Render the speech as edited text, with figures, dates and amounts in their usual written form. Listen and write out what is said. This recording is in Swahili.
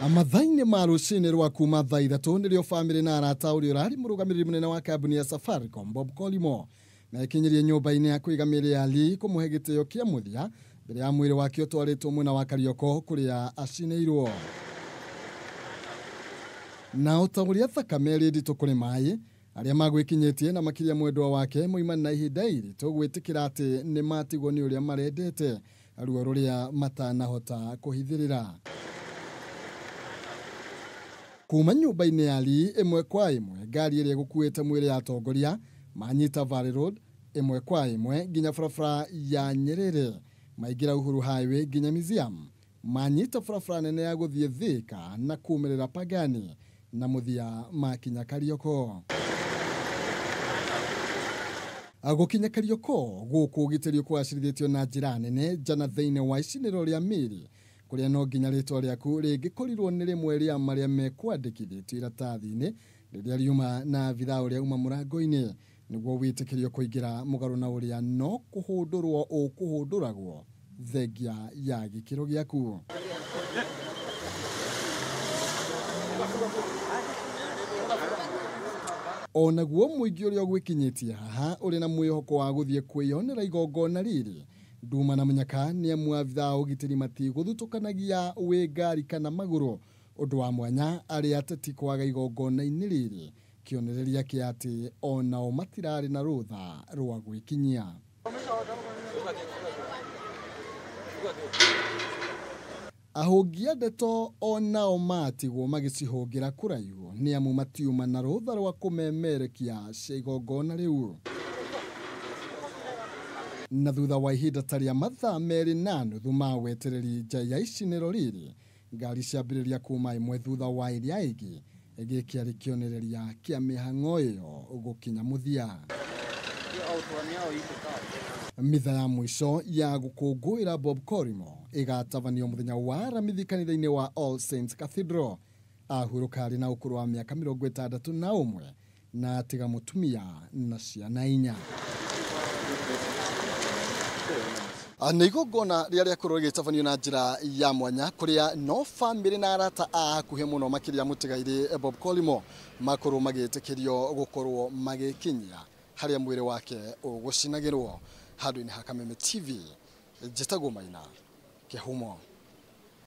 Amathaini ma rucini rwa kuma thaa ithatu nirio family na arata uri urari murugamiriri munene wa kambuni ya Safaricom Bob Collymore mekinyirie nyumba-ini ya kuigamiri ya Lee kumuhe gitio kia muthia mbere ya mwiri wake utwaritwo mwena wa Karioko kuria acineirwo na utaguria thakame rĩnditũ kũrĩ maĩ arĩa magwikinyetie na makiria mwendwa wake muimana na ihinda iritu gwitikira ati ni matigwo ni uria marendete ruo ruria matanahota kuhithirira. Kuma nyumba-ini ya Lee imwe kwa imwe ngari iria gukuite mwiri ya atongoria manyita Valley Road imwe kwa imwe nginya barabara ya Nyerere maigira Uhuru Highway nginya Museum manyita barabara nene ya guthie Thika na kumerera Pagani na muthia makinya Karioko. Agokinya Karioko guku gitirio kwacirithitio na njira nene jana thiine wa iciniro ria Miri kuria no nginya ritwa riaku ringikorirwo ni rimwe ria maria mekwandikithitio iratathi-ini riria riuma na vitha uria uma murango-ini niguo witikirio kuingira mugaru na uria no kuhundurwo ukuhunduragwo thengia ya gikiro giaku. Onaguo muingi uria gwikinyitie haha uri na mwihoko wa guthie kwiyonera igongona riri nduma na munyaka ni amwe avitha ugitiri mati guthutukanagia wi ngari kana maguru undu wa mwanya ari ateti kwaga igongona-ini riri kionereria kia ati onao matirari na rutha rwa gwikinyia. Ahungia ndeto onao matigwo magicihungira kuraihu ni amu matiuma na rutha rwa kumemerekia igongona riu. Na thutha wa ihinda taria mathaa meri na nuthu ma wetereri nja ya iciniro riri ngari ciambiriria kuma imwe thutha wa iria ingi igikiari kionereria kia mihang'o iyo gukinya muthia. Mitha ya mwisho ya gukungwira Bob Collymore igatavanio muthenya wa aramithi kanitha-ini wa All Saints Cathedral ahuruka ari na ukuru wa miaka 61 na atiga mutumia na ciana 4. Anigogona riaria kurogeta tavanio na njira ya mwanya kuria no family na arata a hakuhe muno makiria mutigaire Bob Collymore makuru magitikirio gukorwo magikinyia haria mwiri wake ugucinagirwo handu-ini ha Kameme TV. Njitagwo Maina Kihumo.